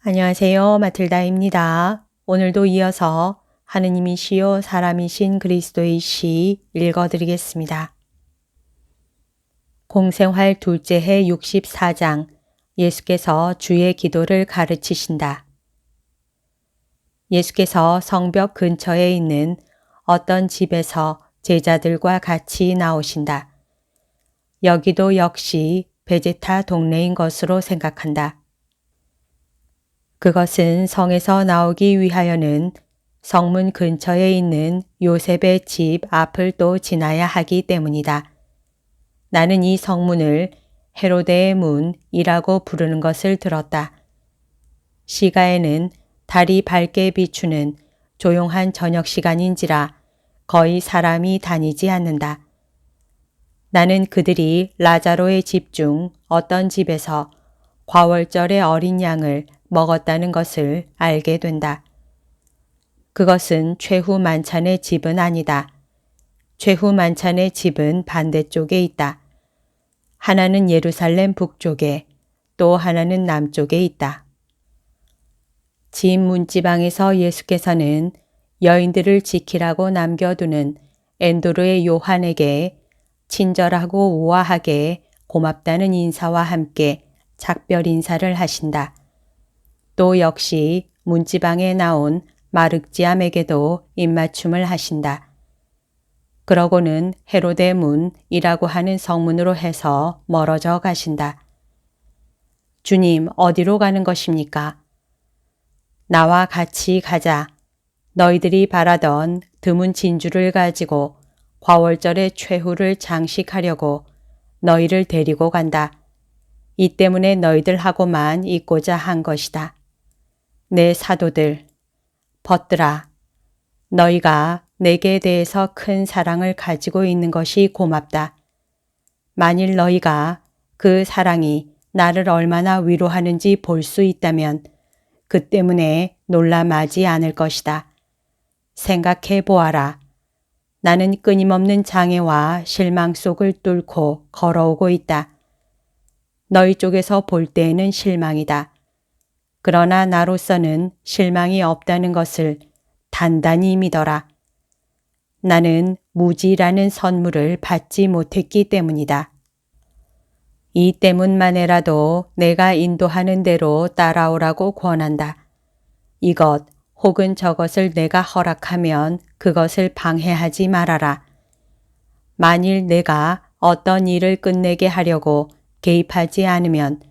안녕하세요. 마틀다입니다. 오늘도 이어서 하느님이시요 사람이신 그리스도의 시 읽어드리겠습니다. 공생활 둘째 해 64장 예수께서 주의 기도를 가르치신다. 예수께서 성벽 근처에 있는 어떤 집에서 제자들과 같이 나오신다. 여기도 역시 베제타 동네인 것으로 생각한다. 그것은 성에서 나오기 위하여는 성문 근처에 있는 요셉의 집 앞을 또 지나야 하기 때문이다. 나는 이 성문을 헤로데의 문이라고 부르는 것을 들었다. 시가에는 달이 밝게 비추는 조용한 저녁 시간인지라 거의 사람이 다니지 않는다. 나는 그들이 라자로의 집 중 어떤 집에서 과월절의 어린 양을 먹었다는 것을 알게 된다. 그것은 최후 만찬의 집은 아니다. 최후 만찬의 집은 반대쪽에 있다. 하나는 예루살렘 북쪽에 또 하나는 남쪽에 있다. 집 문지방에서 예수께서는 여인들을 지키라고 남겨두는 엔도르의 요한에게 친절하고 우아하게 고맙다는 인사와 함께 작별 인사를 하신다. 또 역시 문지방에 나온 마륵지암에게도 입맞춤을 하신다. 그러고는 헤로데 문이라고 하는 성문으로 해서 멀어져 가신다. 주님, 어디로 가는 것입니까? 나와 같이 가자. 너희들이 바라던 드문 진주를 가지고 과월절의 최후를 장식하려고 너희를 데리고 간다. 이 때문에 너희들하고만 있고자 한 것이다. 내 사도들, 벗들아, 너희가 내게 대해서 큰 사랑을 가지고 있는 것이 고맙다. 만일 너희가 그 사랑이 나를 얼마나 위로하는지 볼 수 있다면 그 때문에 놀라마지 않을 것이다. 생각해 보아라. 나는 끊임없는 장애와 실망 속을 뚫고 걸어오고 있다. 너희 쪽에서 볼 때에는 실망이다. 그러나 나로서는 실망이 없다는 것을 단단히 믿어라. 나는 무지라는 선물을 받지 못했기 때문이다. 이 때문만에라도 내가 인도하는 대로 따라오라고 권한다. 이것 혹은 저것을 내가 허락하면 그것을 방해하지 말아라. 만일 내가 어떤 일을 끝내게 하려고 개입하지 않으면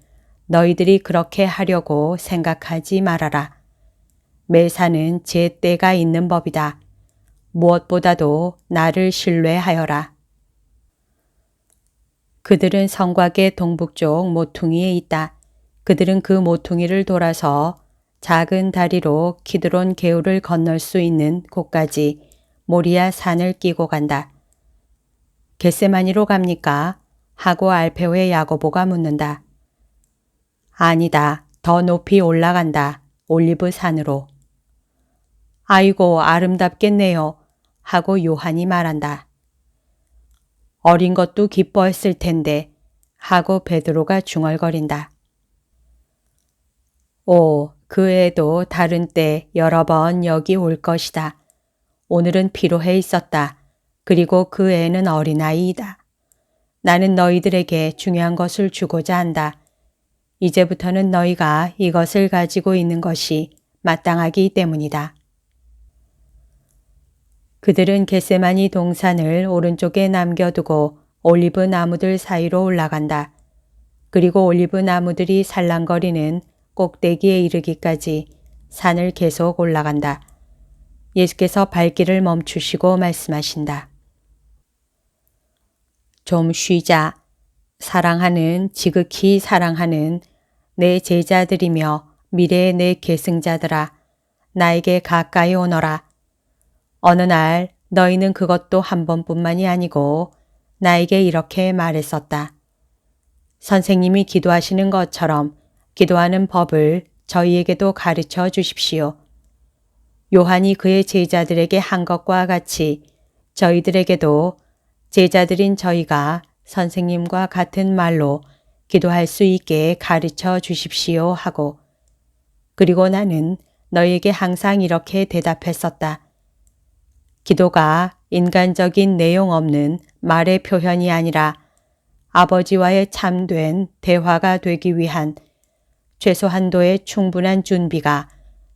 너희들이 그렇게 하려고 생각하지 말아라. 매사는 제 때가 있는 법이다. 무엇보다도 나를 신뢰하여라. 그들은 성곽의 동북쪽 모퉁이에 있다. 그들은 그 모퉁이를 돌아서 작은 다리로 키드론 개울을 건널 수 있는 곳까지 모리아 산을 끼고 간다. 겟세마니로 갑니까? 하고 알페오의 야고보가 묻는다. 아니다. 더 높이 올라간다. 올리브 산으로. 아이고 아름답겠네요. 하고 요한이 말한다. 어린 것도 기뻐했을 텐데 하고 베드로가 중얼거린다. 오, 그 애도 다른 때 여러 번 여기 올 것이다. 오늘은 피로해 있었다. 그리고 그 애는 어린아이이다. 나는 너희들에게 중요한 것을 주고자 한다. 이제부터는 너희가 이것을 가지고 있는 것이 마땅하기 때문이다. 그들은 겟세마니 동산을 오른쪽에 남겨두고 올리브 나무들 사이로 올라간다. 그리고 올리브 나무들이 살랑거리는 꼭대기에 이르기까지 산을 계속 올라간다. 예수께서 발길을 멈추시고 말씀하신다. 좀 쉬자. 사랑하는 지극히 사랑하는 내 제자들이며 미래의 내 계승자들아, 나에게 가까이 오너라. 어느 날 너희는 그것도 한 번뿐만이 아니고 나에게 이렇게 말했었다. 선생님이 기도하시는 것처럼 기도하는 법을 저희에게도 가르쳐 주십시오. 요한이 그의 제자들에게 한 것과 같이 저희들에게도 제자들인 저희가 선생님과 같은 말로 기도할 수 있게 가르쳐 주십시오 하고 그리고 나는 너에게 항상 이렇게 대답했었다. 기도가 인간적인 내용 없는 말의 표현이 아니라 아버지와의 참된 대화가 되기 위한 최소한도의 충분한 준비가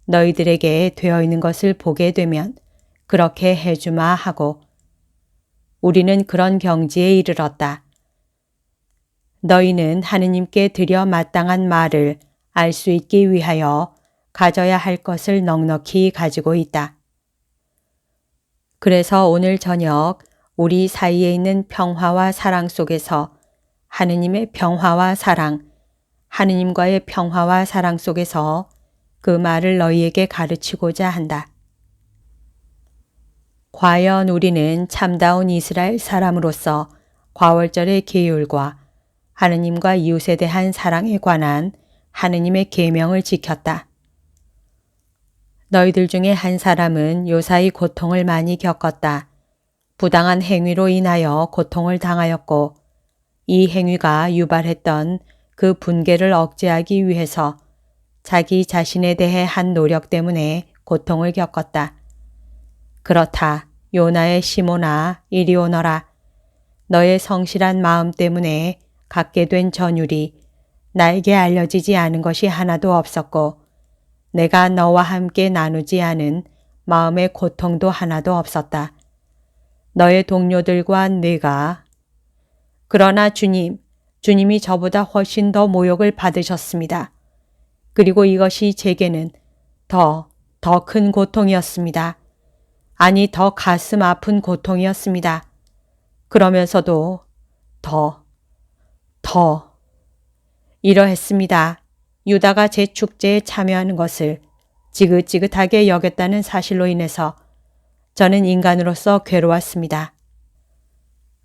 너희들에게 되어 있는 것을 보게 되면 그렇게 해주마 하고 우리는 그런 경지에 이르렀다. 너희는 하느님께 드려 마땅한 말을 알 수 있기 위하여 가져야 할 것을 넉넉히 가지고 있다. 그래서 오늘 저녁 우리 사이에 있는 평화와 사랑 속에서 하느님의 평화와 사랑, 하느님과의 평화와 사랑 속에서 그 말을 너희에게 가르치고자 한다. 과연 우리는 참다운 이스라엘 사람으로서 과월절의 계율과 하느님과 이웃에 대한 사랑에 관한 하느님의 계명을 지켰다. 너희들 중에 한 사람은 요사이 고통을 많이 겪었다. 부당한 행위로 인하여 고통을 당하였고 이 행위가 유발했던 그 분개를 억제하기 위해서 자기 자신에 대해 한 노력 때문에 고통을 겪었다. 그렇다. 요나의 시몬아 이리 오너라. 너의 성실한 마음 때문에 갖게 된 전율이 나에게 알려지지 않은 것이 하나도 없었고 내가 너와 함께 나누지 않은 마음의 고통도 하나도 없었다. 너의 동료들과 내가 그러나 주님이 저보다 훨씬 더 모욕을 받으셨습니다. 그리고 이것이 제게는 더 큰 고통이었습니다. 아니 더 가슴 아픈 고통이었습니다. 그러면서도 더 이러했습니다. 유다가 제 축제에 참여하는 것을 지긋지긋하게 여겼다는 사실로 인해서 저는 인간으로서 괴로웠습니다.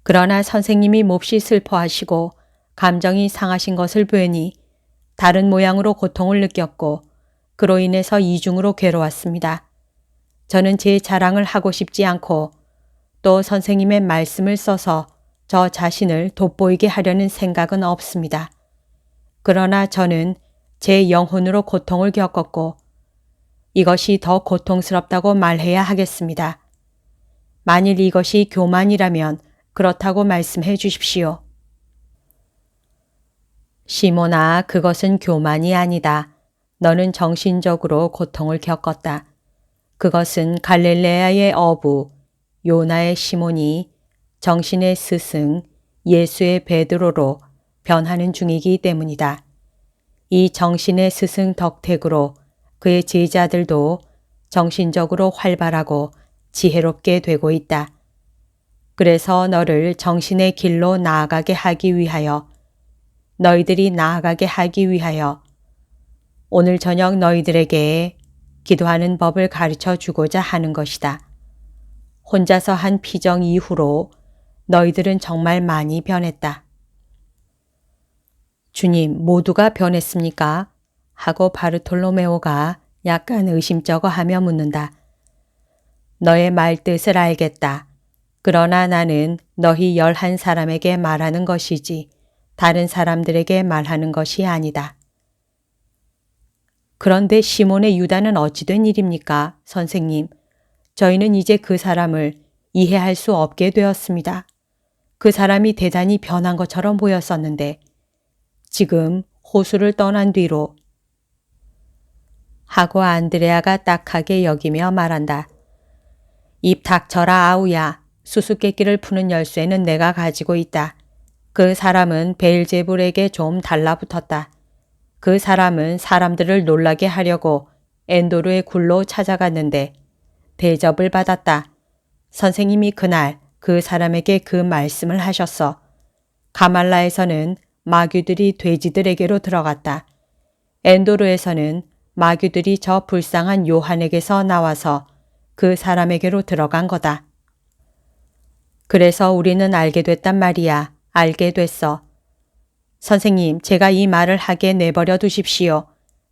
그러나 선생님이 몹시 슬퍼하시고 감정이 상하신 것을 보니 다른 모양으로 고통을 느꼈고 그로 인해서 이중으로 괴로웠습니다. 저는 제 자랑을 하고 싶지 않고 또 선생님의 말씀을 써서 저 자신을 돋보이게 하려는 생각은 없습니다. 그러나 저는 제 영혼으로 고통을 겪었고 이것이 더 고통스럽다고 말해야 하겠습니다. 만일 이것이 교만이라면 그렇다고 말씀해 주십시오. 시몬아, 그것은 교만이 아니다. 너는 정신적으로 고통을 겪었다. 그것은 갈릴레아의 어부 요나의 시몬이 정신의 스승 예수의 베드로로 변하는 중이기 때문이다. 이 정신의 스승 덕택으로 그의 제자들도 정신적으로 활발하고 지혜롭게 되고 있다. 그래서 너를 정신의 길로 나아가게 하기 위하여 너희들이 나아가게 하기 위하여 오늘 저녁 너희들에게 기도하는 법을 가르쳐 주고자 하는 것이다. 혼자서 한 피정 이후로 너희들은 정말 많이 변했다. 주님, 모두가 변했습니까? 하고 바르톨로메오가 약간 의심쩍어 하며 묻는다. 너의 말 뜻을 알겠다. 그러나 나는 너희 11사람에게 말하는 것이지 다른 사람들에게 말하는 것이 아니다. 그런데 시몬의 유다는 어찌 된 일입니까? 선생님, 저희는 이제 그 사람을 이해할 수 없게 되었습니다. 그 사람이 대단히 변한 것처럼 보였었는데 지금 호수를 떠난 뒤로 하고 안드레아가 딱하게 여기며 말한다. 입 닥쳐라 아우야. 수수께끼를 푸는 열쇠는 내가 가지고 있다. 그 사람은 베엘제불에게 좀 달라붙었다. 그 사람은 사람들을 놀라게 하려고 엔도르의 굴로 찾아갔는데 대접을 받았다. 선생님이 그날 그 사람에게 그 말씀을 하셨어. 가말라에서는 마귀들이 돼지들에게로 들어갔다. 엔도르에서는 마귀들이 저 불쌍한 요한에게서 나와서 그 사람에게로 들어간 거다. 그래서 우리는 알게 됐단 말이야. 알게 됐어. 선생님, 제가 이 말을 하게 내버려 두십시오.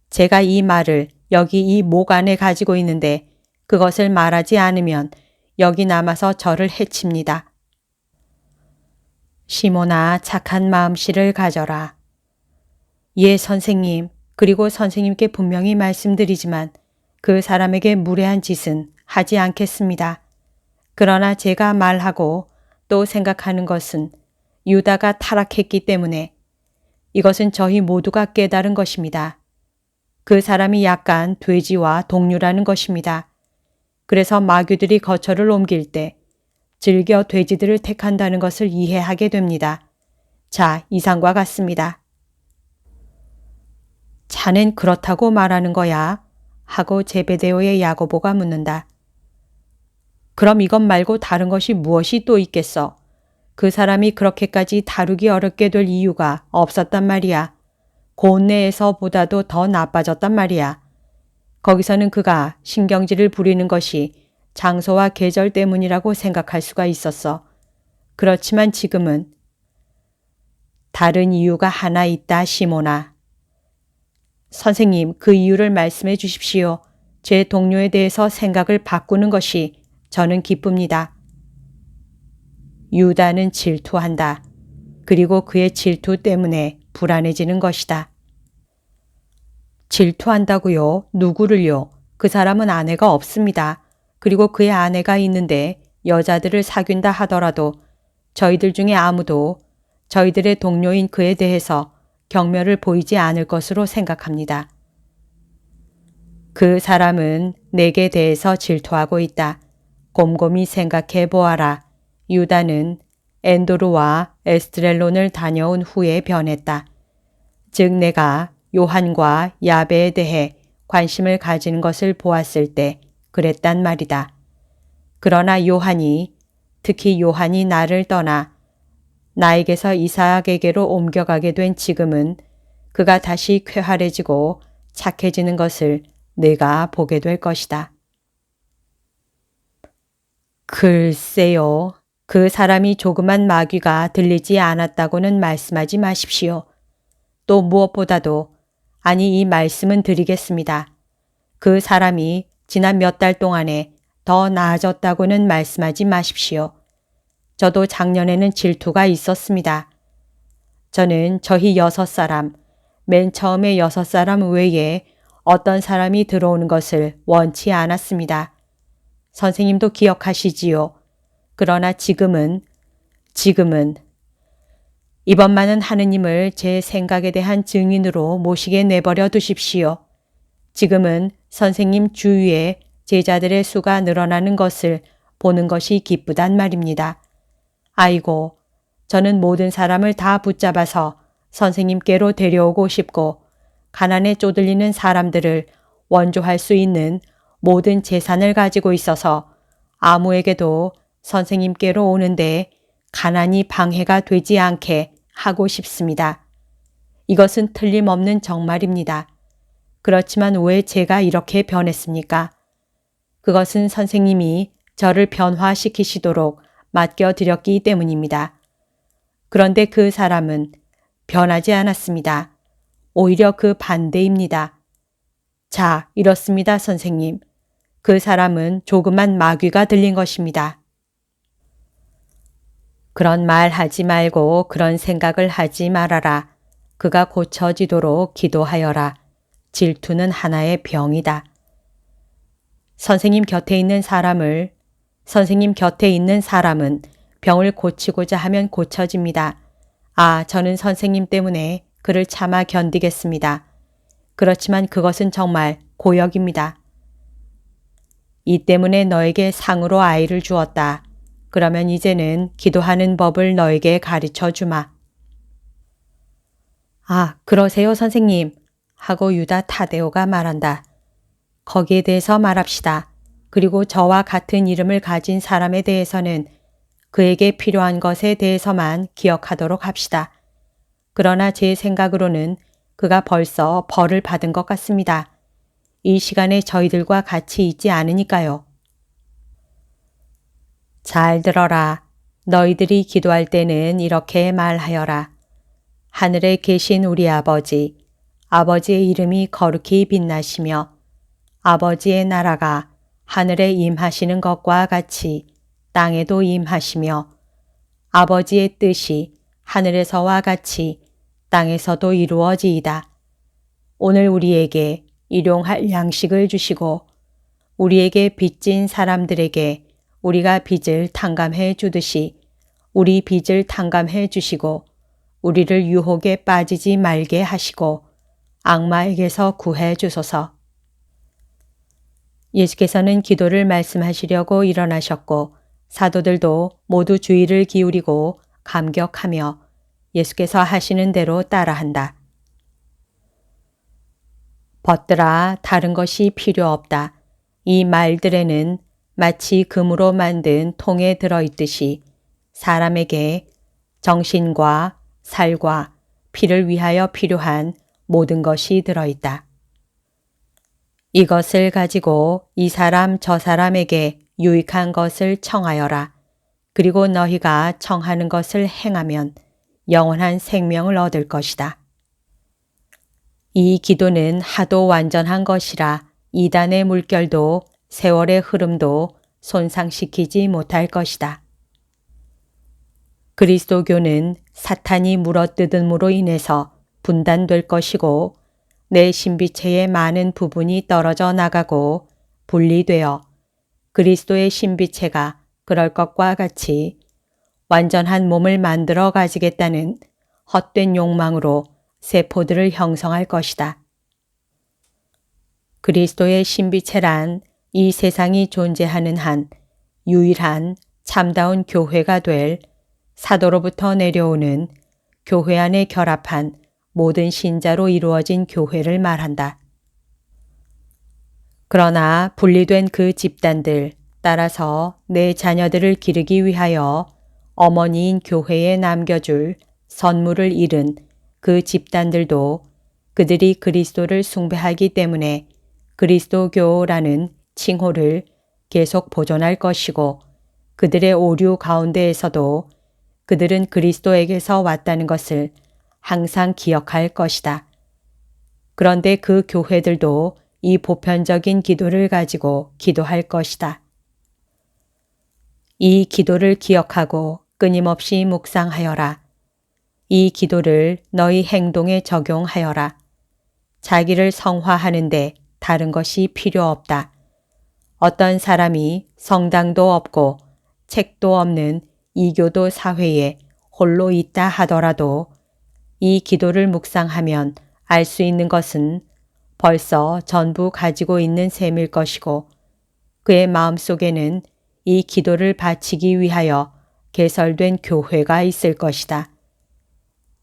제가 이 말을 여기 이 목 안에 가지고 있는데 그것을 말하지 않으면 여기 남아서 저를 해칩니다. 시몬아, 착한 마음씨를 가져라. 예, 선생님. 그리고 선생님께 분명히 말씀드리지만 그 사람에게 무례한 짓은 하지 않겠습니다. 그러나 제가 말하고 또 생각하는 것은 유다가 타락했기 때문에 이것은 저희 모두가 깨달은 것입니다. 그 사람이 약간 돼지와 동류라는 것입니다. 그래서 마귀들이 거처를 옮길 때 즐겨 돼지들을 택한다는 것을 이해하게 됩니다. 자, 이상과 같습니다. 자넨 그렇다고 말하는 거야? 하고 제베데오의 야고보가 묻는다. 그럼 이것 말고 다른 것이 무엇이 또 있겠어? 그 사람이 그렇게까지 다루기 어렵게 될 이유가 없었단 말이야. 고온내에서보다도 더 나빠졌단 말이야. 거기서는 그가 신경질을 부리는 것이 장소와 계절 때문이라고 생각할 수가 있었어. 그렇지만 지금은 다른 이유가 하나 있다, 시모나. 선생님, 그 이유를 말씀해 주십시오. 제 동료에 대해서 생각을 바꾸는 것이 저는 기쁩니다. 유다는 질투한다. 그리고 그의 질투 때문에 불안해지는 것이다. 질투한다고요? 누구를요? 그 사람은 아내가 없습니다. 그리고 그의 아내가 있는데 여자들을 사귄다 하더라도 저희들 중에 아무도 저희들의 동료인 그에 대해서 경멸을 보이지 않을 것으로 생각합니다. 그 사람은 내게 대해서 질투하고 있다. 곰곰이 생각해 보아라. 유다는 엔도르와 에스트렐론을 다녀온 후에 변했다. 즉 내가 요한과 야베에 대해 관심을 가지는 것을 보았을 때 그랬단 말이다. 그러나 특히 요한이 나를 떠나 나에게서 이삭에게로 옮겨가게 된 지금은 그가 다시 쾌활해지고 착해지는 것을 내가 보게 될 것이다. 글쎄요. 그 사람이 조그만 마귀가 들리지 않았다고는 말씀하지 마십시오. 또 무엇보다도 아니 이 말씀은 드리겠습니다. 그 사람이 지난 몇 달 동안에 더 나아졌다고는 말씀하지 마십시오. 저도 작년에는 질투가 있었습니다. 저는 저희 6사람, 맨 처음에 6사람 외에 어떤 사람이 들어오는 것을 원치 않았습니다. 선생님도 기억하시지요. 그러나 지금은 이번만은 하느님을 제 생각에 대한 증인으로 모시게 내버려 두십시오. 지금은 선생님 주위에 제자들의 수가 늘어나는 것을 보는 것이 기쁘단 말입니다. 아이고, 저는 모든 사람을 다 붙잡아서 선생님께로 데려오고 싶고 가난에 쪼들리는 사람들을 원조할 수 있는 모든 재산을 가지고 있어서 아무에게도 선생님께로 오는데 가난이 방해가 되지 않게 하고 싶습니다. 이것은 틀림없는 정말입니다. 그렇지만 왜 제가 이렇게 변했습니까? 그것은 선생님이 저를 변화시키시도록 맡겨드렸기 때문입니다. 그런데 그 사람은 변하지 않았습니다. 오히려 그 반대입니다. 자, 이렇습니다, 선생님. 그 사람은 조그만 마귀가 들린 것입니다. 그런 말 하지 말고 그런 생각을 하지 말아라. 그가 고쳐지도록 기도하여라. 질투는 하나의 병이다. 선생님 곁에 있는 사람은 병을 고치고자 하면 고쳐집니다. 아, 저는 선생님 때문에 그를 참아 견디겠습니다. 그렇지만 그것은 정말 고역입니다. 이 때문에 너에게 상으로 아이를 주었다. 그러면 이제는 기도하는 법을 너에게 가르쳐 주마. 아, 그러세요, 선생님. 하고 유다 타데오가 말한다. 거기에 대해서 말합시다. 그리고 저와 같은 이름을 가진 사람에 대해서는 그에게 필요한 것에 대해서만 기억하도록 합시다. 그러나 제 생각으로는 그가 벌써 벌을 받은 것 같습니다. 이 시간에 저희들과 같이 있지 않으니까요. 잘 들어라. 너희들이 기도할 때는 이렇게 말하여라. 하늘에 계신 우리 아버지, 아버지의 이름이 거룩히 빛나시며 아버지의 나라가 하늘에 임하시는 것과 같이 땅에도 임하시며 아버지의 뜻이 하늘에서와 같이 땅에서도 이루어지이다. 오늘 우리에게 일용할 양식을 주시고 우리에게 빚진 사람들에게 우리가 빚을 탕감해 주듯이 우리 빚을 탕감해 주시고 우리를 유혹에 빠지지 말게 하시고 악마에게서 구해 주소서. 예수께서는 기도를 말씀하시려고 일어나셨고 사도들도 모두 주의를 기울이고 감격하며 예수께서 하시는 대로 따라한다. 벗들아 다른 것이 필요 없다. 이 말들에는 마치 금으로 만든 통에 들어있듯이 사람에게 정신과 살과 피를 위하여 필요한 모든 것이 들어있다. 이것을 가지고 이 사람 저 사람에게 유익한 것을 청하여라. 그리고 너희가 청하는 것을 행하면 영원한 생명을 얻을 것이다. 이 기도는 하도 완전한 것이라 이단의 물결도 세월의 흐름도 손상시키지 못할 것이다. 그리스도교는 사탄이 물어뜯음으로 인해서 분단될 것이고 내 신비체의 많은 부분이 떨어져 나가고 분리되어 그리스도의 신비체가 그럴 것과 같이 완전한 몸을 만들어 가지겠다는 헛된 욕망으로 세포들을 형성할 것이다. 그리스도의 신비체란 이 세상이 존재하는 한 유일한 참다운 교회가 될 사도로부터 내려오는 교회 안에 결합한 모든 신자로 이루어진 교회를 말한다. 그러나 분리된 그 집단들, 따라서 내 자녀들을 기르기 위하여 어머니인 교회에 남겨줄 선물을 잃은 그 집단들도 그들이 그리스도를 숭배하기 때문에 그리스도교라는 칭호를 계속 보존할 것이고 그들의 오류 가운데에서도 그들은 그리스도에게서 왔다는 것을 항상 기억할 것이다. 그런데 그 교회들도 이 보편적인 기도를 가지고 기도할 것이다. 이 기도를 기억하고 끊임없이 묵상하여라. 이 기도를 너희 행동에 적용하여라. 자기를 성화하는데 다른 것이 필요 없다. 어떤 사람이 성당도 없고 책도 없는 이교도 사회에 홀로 있다 하더라도 이 기도를 묵상하면 알 수 있는 것은 벌써 전부 가지고 있는 셈일 것이고 그의 마음속에는 이 기도를 바치기 위하여 개설된 교회가 있을 것이다.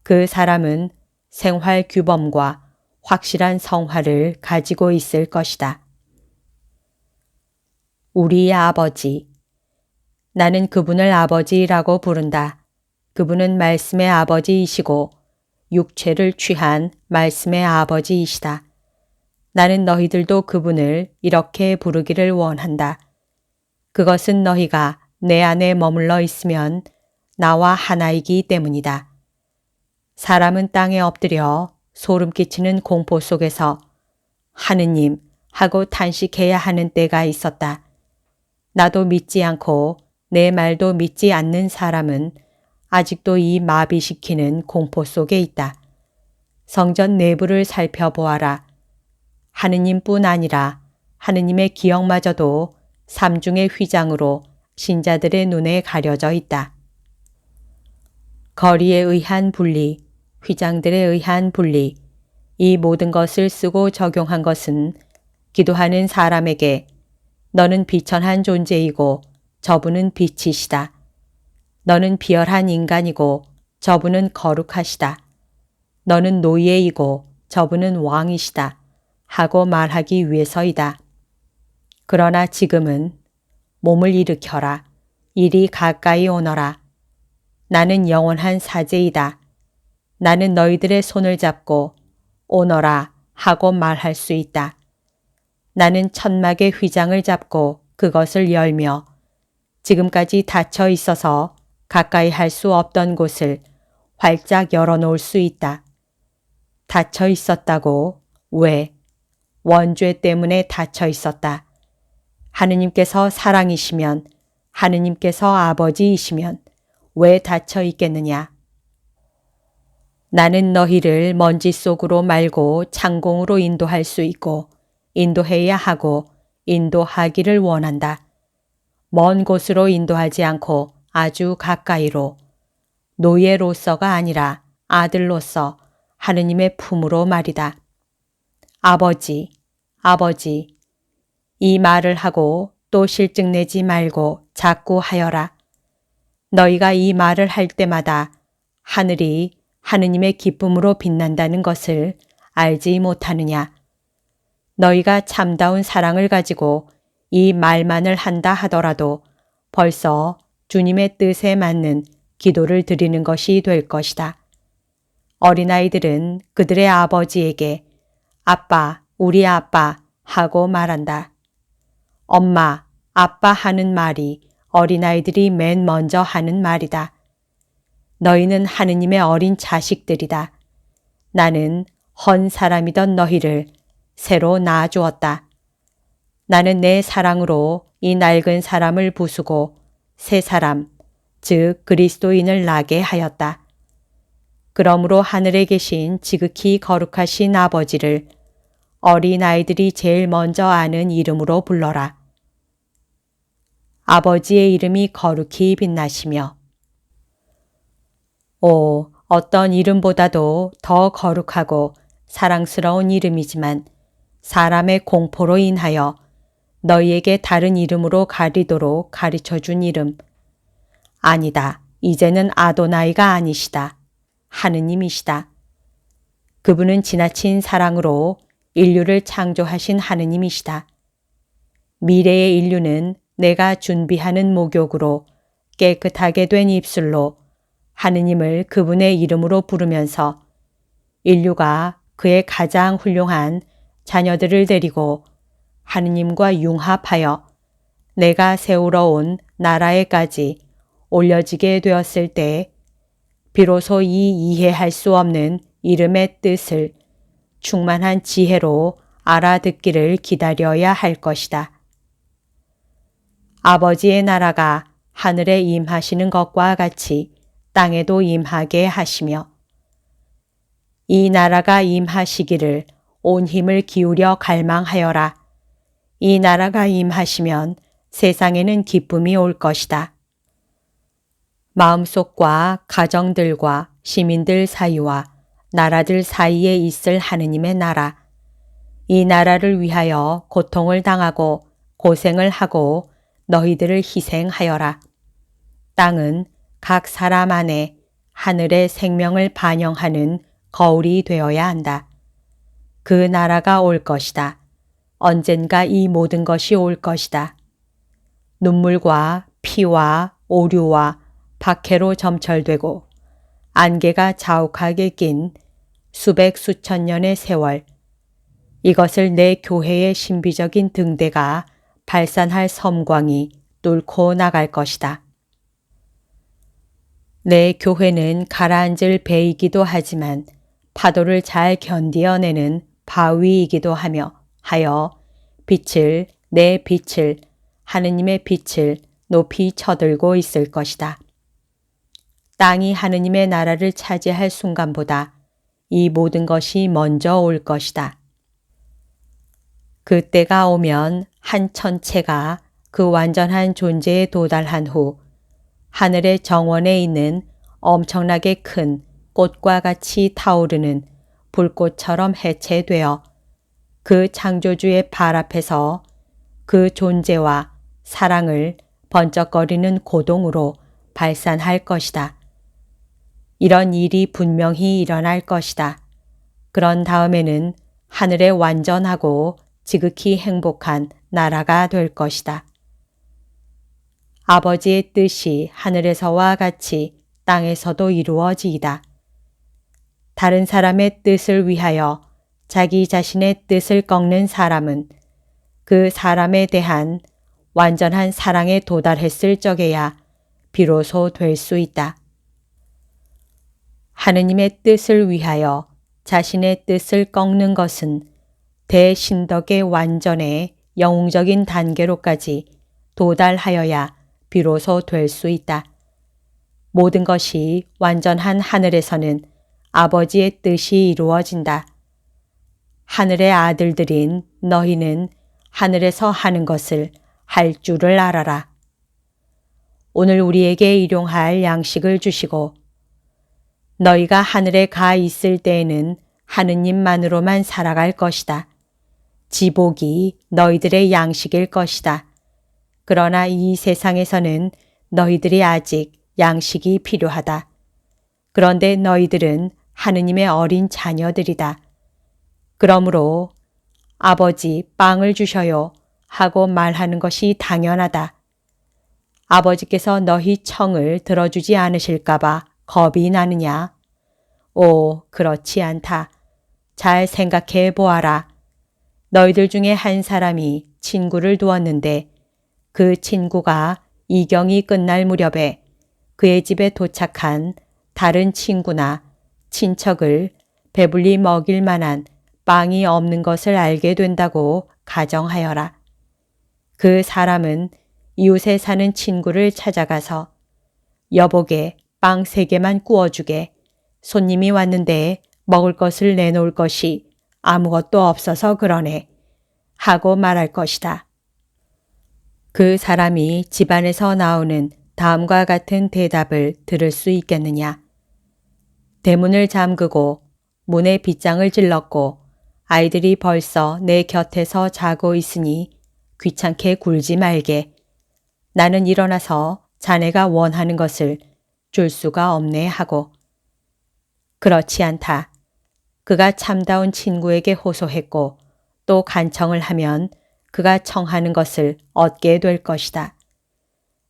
그 사람은 생활 규범과 확실한 성화를 가지고 있을 것이다. 우리 아버지. 나는 그분을 아버지라고 부른다. 그분은 말씀의 아버지이시고 육체를 취한 말씀의 아버지이시다. 나는 너희들도 그분을 이렇게 부르기를 원한다. 그것은 너희가 내 안에 머물러 있으면 나와 하나이기 때문이다. 사람은 땅에 엎드려 소름 끼치는 공포 속에서 하느님 하고 탄식해야 하는 때가 있었다. 나도 믿지 않고 내 말도 믿지 않는 사람은 아직도 이 마비시키는 공포 속에 있다. 성전 내부를 살펴보아라. 하느님뿐 아니라 하느님의 기억마저도 삼중의 휘장으로 신자들의 눈에 가려져 있다. 거리에 의한 분리, 휘장들에 의한 분리, 이 모든 것을 쓰고 적용한 것은 기도하는 사람에게 너는 비천한 존재이고 저분은 빛이시다. 너는 비열한 인간이고 저분은 거룩하시다. 너는 노예이고 저분은 왕이시다. 하고 말하기 위해서이다. 그러나 지금은 몸을 일으켜라. 이리 가까이 오너라. 나는 영원한 사제이다. 나는 너희들의 손을 잡고 오너라 하고 말할 수 있다. 나는 천막의 휘장을 잡고 그것을 열며 지금까지 닫혀 있어서 가까이 할 수 없던 곳을 활짝 열어놓을 수 있다. 닫혀 있었다고? 왜? 원죄 때문에 닫혀 있었다. 하느님께서 사랑이시면, 하느님께서 아버지이시면 왜 닫혀 있겠느냐? 나는 너희를 먼지 속으로 말고 창공으로 인도할 수 있고 인도해야 하고 인도하기를 원한다. 먼 곳으로 인도하지 않고 아주 가까이로 노예로서가 아니라 아들로서 하느님의 품으로 말이다. 아버지, 아버지, 이 말을 하고 또 실증내지 말고 자꾸 하여라. 너희가 이 말을 할 때마다 하늘이 하느님의 기쁨으로 빛난다는 것을 알지 못하느냐. 너희가 참다운 사랑을 가지고 이 말만을 한다 하더라도 벌써 주님의 뜻에 맞는 기도를 드리는 것이 될 것이다. 어린아이들은 그들의 아버지에게 아빠, 우리 아빠 하고 말한다. 엄마, 아빠 하는 말이 어린아이들이 맨 먼저 하는 말이다. 너희는 하느님의 어린 자식들이다. 나는 헌 사람이던 너희를 새로 낳아주었다. 나는 내 사랑으로 이 낡은 사람을 부수고 새 사람, 즉 그리스도인을 나게 하였다. 그러므로 하늘에 계신 지극히 거룩하신 아버지를 어린아이들이 제일 먼저 아는 이름으로 불러라. 아버지의 이름이 거룩히 빛나시며 어떤 이름보다도 더 거룩하고 사랑스러운 이름이지만 사람의 공포로 인하여 너희에게 다른 이름으로 가리도록 가르쳐준 이름. 아니다. 이제는 아도나이가 아니시다. 하느님이시다. 그분은 지나친 사랑으로 인류를 창조하신 하느님이시다. 미래의 인류는 내가 준비하는 목욕으로 깨끗하게 된 입술로 하느님을 그분의 이름으로 부르면서 인류가 그의 가장 훌륭한 자녀들을 데리고 하느님과 융합하여 내가 세우러 온 나라에까지 올려지게 되었을 때 비로소 이 이해할 수 없는 이름의 뜻을 충만한 지혜로 알아듣기를 기다려야 할 것이다. 아버지의 나라가 하늘에 임하시는 것과 같이 땅에도 임하게 하시며 이 나라가 임하시기를 온 힘을 기울여 갈망하여라. 이 나라가 임하시면 세상에는 기쁨이 올 것이다. 마음속과 가정들과 시민들 사이와 나라들 사이에 있을 하느님의 나라. 이 나라를 위하여 고통을 당하고 고생을 하고 너희들을 희생하여라. 땅은 각 사람 안에 하늘의 생명을 반영하는 거울이 되어야 한다. 그 나라가 올 것이다. 언젠가 이 모든 것이 올 것이다. 눈물과 피와 오류와 박해로 점철되고 안개가 자욱하게 낀 수백 수천 년의 세월. 이것을 내 교회의 신비적인 등대가 발산할 섬광이 뚫고 나갈 것이다. 내 교회는 가라앉을 배이기도 하지만 파도를 잘 견디어내는 바위이기도 하여 빛을, 내 빛을, 하느님의 빛을 높이 쳐들고 있을 것이다. 땅이 하느님의 나라를 차지할 순간보다 이 모든 것이 먼저 올 것이다. 그때가 오면 한 천체가 그 완전한 존재에 도달한 후 하늘의 정원에 있는 엄청나게 큰 꽃과 같이 타오르는 불꽃처럼 해체되어 그 창조주의 발 앞에서 그 존재와 사랑을 번쩍거리는 고동으로 발산할 것이다. 이런 일이 분명히 일어날 것이다. 그런 다음에는 하늘의 완전하고 지극히 행복한 나라가 될 것이다. 아버지의 뜻이 하늘에서와 같이 땅에서도 이루어지이다. 다른 사람의 뜻을 위하여 자기 자신의 뜻을 꺾는 사람은 그 사람에 대한 완전한 사랑에 도달했을 적에야 비로소 될 수 있다. 하느님의 뜻을 위하여 자신의 뜻을 꺾는 것은 대신덕의 완전의 영웅적인 단계로까지 도달하여야 비로소 될 수 있다. 모든 것이 완전한 하늘에서는 아버지의 뜻이 이루어진다. 하늘의 아들들인 너희는 하늘에서 하는 것을 할 줄을 알아라. 오늘 우리에게 일용할 양식을 주시고 너희가 하늘에 가 있을 때에는 하느님만으로만 살아갈 것이다. 지복이 너희들의 양식일 것이다. 그러나 이 세상에서는 너희들이 아직 양식이 필요하다. 그런데 너희들은 하느님의 어린 자녀들이다. 그러므로 아버지 빵을 주셔요 하고 말하는 것이 당연하다. 아버지께서 너희 청을 들어주지 않으실까봐 겁이 나느냐? 오, 그렇지 않다. 잘 생각해 보아라. 너희들 중에 한 사람이 친구를 두었는데 그 친구가 이경이 끝날 무렵에 그의 집에 도착한 다른 친구나 친척을 배불리 먹일 만한 빵이 없는 것을 알게 된다고 가정하여라. 그 사람은 이웃에 사는 친구를 찾아가서 여보게 빵 3개만 구워주게. 손님이 왔는데 먹을 것을 내놓을 것이 아무것도 없어서 그러네. 하고 말할 것이다. 그 사람이 집안에서 나오는 다음과 같은 대답을 들을 수 있겠느냐. 대문을 잠그고 문에 빗장을 질렀고 아이들이 벌써 내 곁에서 자고 있으니 귀찮게 굴지 말게. 나는 일어나서 자네가 원하는 것을 줄 수가 없네 하고. 그렇지 않다. 그가 참다운 친구에게 호소했고 또 간청을 하면 그가 청하는 것을 얻게 될 것이다.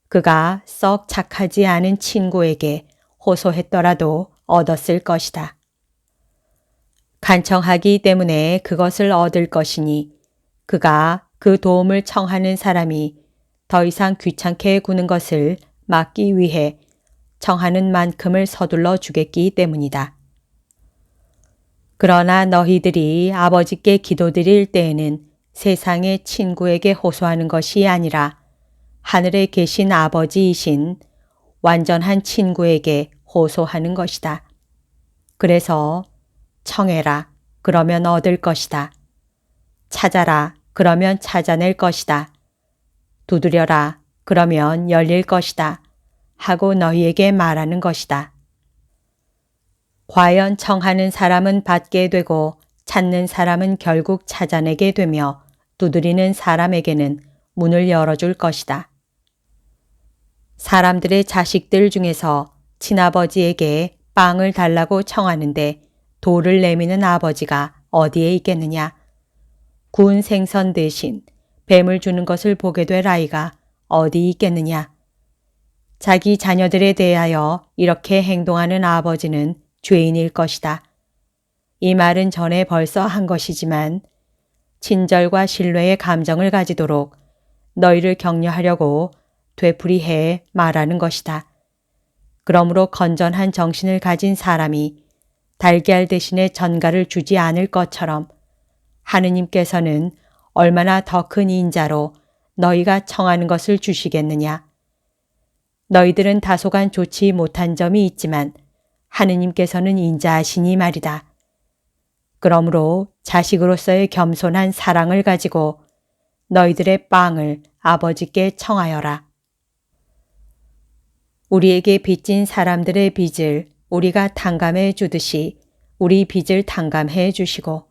그가 썩 착하지 않은 친구에게 호소했더라도 얻었을 것이다. 간청하기 때문에 그것을 얻을 것이니 그가 그 도움을 청하는 사람이 더 이상 귀찮게 구는 것을 막기 위해 청하는 만큼을 서둘러 주겠기 때문이다. 그러나 너희들이 아버지께 기도드릴 때에는 세상의 친구에게 호소하는 것이 아니라 하늘에 계신 아버지이신 완전한 친구에게 호소하는 것이다. 그래서 청해라. 그러면 얻을 것이다. 찾아라. 그러면 찾아낼 것이다. 두드려라. 그러면 열릴 것이다. 하고 너희에게 말하는 것이다. 과연 청하는 사람은 받게 되고 찾는 사람은 결국 찾아내게 되며 두드리는 사람에게는 문을 열어줄 것이다. 사람들의 자식들 중에서 친아버지에게 빵을 달라고 청하는데 돌을 내미는 아버지가 어디에 있겠느냐. 구운 생선 대신 뱀을 주는 것을 보게 될 아이가 어디 있겠느냐. 자기 자녀들에 대하여 이렇게 행동하는 아버지는 죄인일 것이다. 이 말은 전에 벌써 한 것이지만 친절과 신뢰의 감정을 가지도록 너희를 격려하려고 되풀이해 말하는 것이다. 그러므로 건전한 정신을 가진 사람이 달걀 대신에 전갈을 주지 않을 것처럼 하느님께서는 얼마나 더 큰 인자로 너희가 청하는 것을 주시겠느냐. 너희들은 다소간 좋지 못한 점이 있지만 하느님께서는 인자하시니 말이다. 그러므로 자식으로서의 겸손한 사랑을 가지고 너희들의 빵을 아버지께 청하여라. 우리에게 빚진 사람들의 빚을 우리가 탕감해 주듯이 우리 빚을 탕감해 주시고.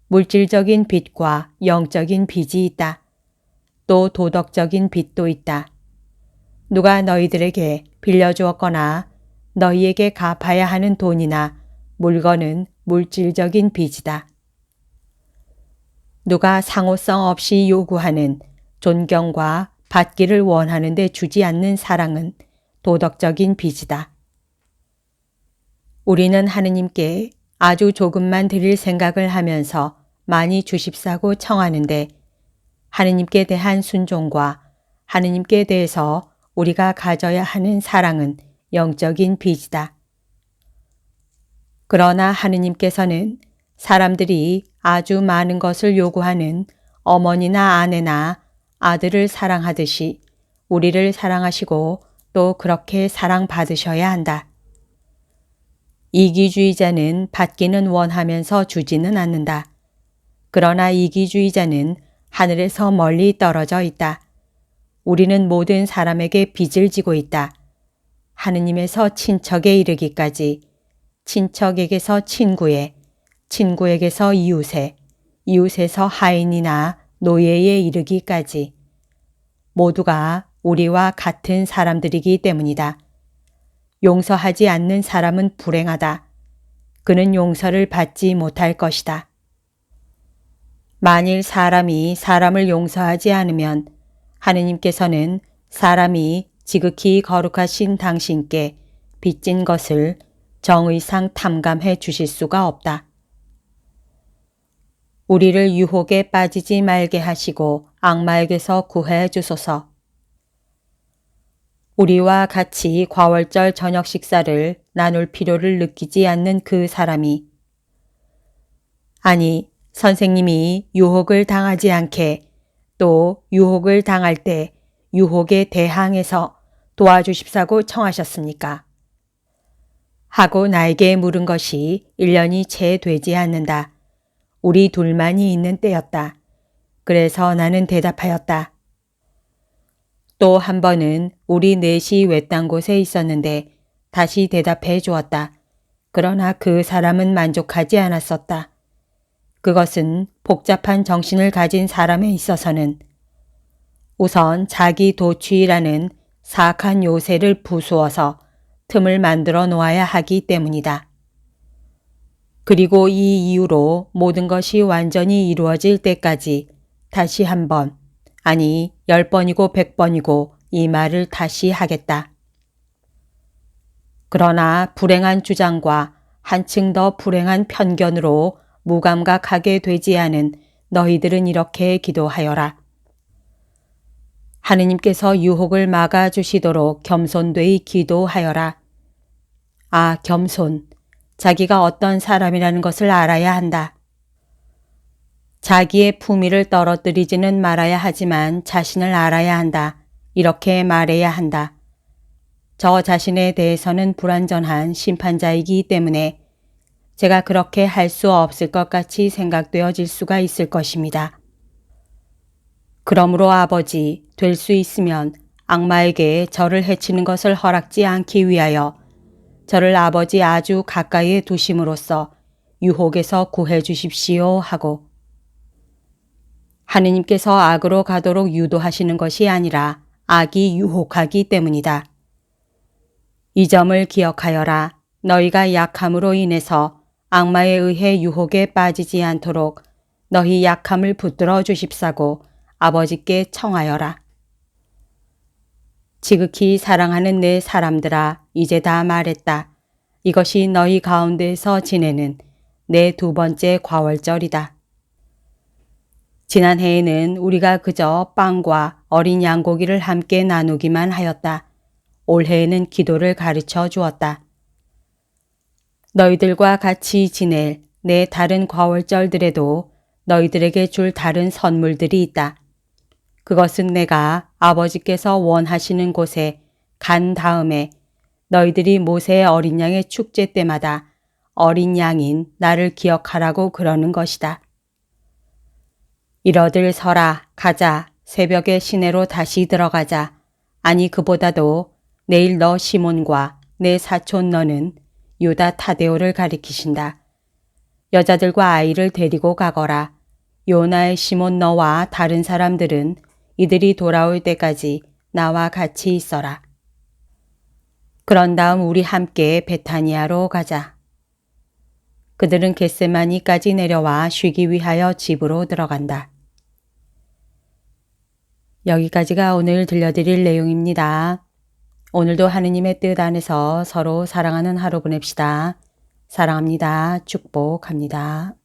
물질적인 빚과 영적인 빚이 있다. 또 도덕적인 빚도 있다. 누가 너희들에게 빌려주었거나 너희에게 갚아야 하는 돈이나 물건은 물질적인 빚이다. 누가 상호성 없이 요구하는 존경과 받기를 원하는데 주지 않는 사랑은 도덕적인 빚이다. 우리는 하느님께 아주 조금만 드릴 생각을 하면서 많이 주십사고 청하는데 하느님께 대한 순종과 하느님께 대해서 우리가 가져야 하는 사랑은 영적인 빚이다. 그러나 하느님께서는 사람들이 아주 많은 것을 요구하는 어머니나 아내나 아들을 사랑하듯이 우리를 사랑하시고 또 그렇게 사랑받으셔야 한다. 이기주의자는 받기는 원하면서 주지는 않는다. 그러나 이기주의자는 하늘에서 멀리 떨어져 있다. 우리는 모든 사람에게 빚을 지고 있다. 하느님에서 친척에 이르기까지, 친척에게서 친구에, 친구에게서 이웃에, 이웃에서 하인이나 노예에 이르기까지 모두가 우리와 같은 사람들이기 때문이다. 용서하지 않는 사람은 불행하다. 그는 용서를 받지 못할 것이다. 만일 사람이 사람을 용서하지 않으면 하느님께서는 사람이 지극히 거룩하신 당신께 빚진 것을 정의상 탐감해 주실 수가 없다. 우리를 유혹에 빠지지 말게 하시고 악마에게서 구해 주소서. 우리와 같이 과월절 저녁 식사를 나눌 필요를 느끼지 않는 그 사람이, 아니, 선생님이 유혹을 당하지 않게, 또 유혹을 당할 때 유혹에 대항해서 도와주십사고 청하셨습니까? 하고 나에게 물은 것이 1년이 채 되지 않는다. 우리 둘만이 있는 때였다. 그래서 나는 대답하였다. 또 한 번은 우리 넷이 외딴 곳에 있었는데 다시 대답해 주었다. 그러나 그 사람은 만족하지 않았었다. 그것은 복잡한 정신을 가진 사람에 있어서는 우선 자기 도취라는 사악한 요새를 부수어서 틈을 만들어 놓아야 하기 때문이다. 그리고 이 이유로 모든 것이 완전히 이루어질 때까지 다시 한 번, 아니 10번이고 100번이고 이 말을 다시 하겠다. 그러나 불행한 주장과 한층 더 불행한 편견으로 무감각하게 되지 않은 너희들은 이렇게 기도하여라. 하느님께서 유혹을 막아주시도록 겸손되이 기도하여라. 아, 겸손. 자기가 어떤 사람이라는 것을 알아야 한다. 자기의 품위를 떨어뜨리지는 말아야 하지만 자신을 알아야 한다. 이렇게 말해야 한다. 저 자신에 대해서는 불완전한 심판자이기 때문에 제가 그렇게 할 수 없을 것 같이 생각되어질 수가 있을 것입니다. 그러므로 아버지, 될 수 있으면 악마에게 저를 해치는 것을 허락지 않기 위하여 저를 아버지 아주 가까이에 두심으로써 유혹에서 구해 주십시오 하고, 하느님께서 악으로 가도록 유도하시는 것이 아니라 악이 유혹하기 때문이다. 이 점을 기억하여라. 너희가 약함으로 인해서 악마에 의해 유혹에 빠지지 않도록 너희 약함을 붙들어 주십사고 아버지께 청하여라. 지극히 사랑하는 내 사람들아, 이제 다 말했다. 이것이 너희 가운데에서 지내는 내 2번째 과월절이다. 지난해에는 우리가 그저 빵과 어린 양고기를 함께 나누기만 하였다. 올해에는 기도를 가르쳐 주었다. 너희들과 같이 지낼 내 다른 과월절들에도 너희들에게 줄 다른 선물들이 있다. 그것은 내가 아버지께서 원하시는 곳에 간 다음에 너희들이 모세의 어린 양의 축제 때마다 어린 양인 나를 기억하라고 그러는 것이다. 이러들 서라, 가자, 새벽에 시내로 다시 들어가자. 아니 그보다도 내일 너 시몬과 내 사촌 너는 유다 타데오를 가리키신다. 여자들과 아이를 데리고 가거라. 요나의 시몬 너와 다른 사람들은 이들이 돌아올 때까지 나와 같이 있어라. 그런 다음 우리 함께 베타니아로 가자. 그들은 겟세마니까지 내려와 쉬기 위하여 집으로 들어간다. 여기까지가 오늘 들려드릴 내용입니다. 오늘도 하느님의 뜻 안에서 서로 사랑하는 하루 보냅시다. 사랑합니다. 축복합니다.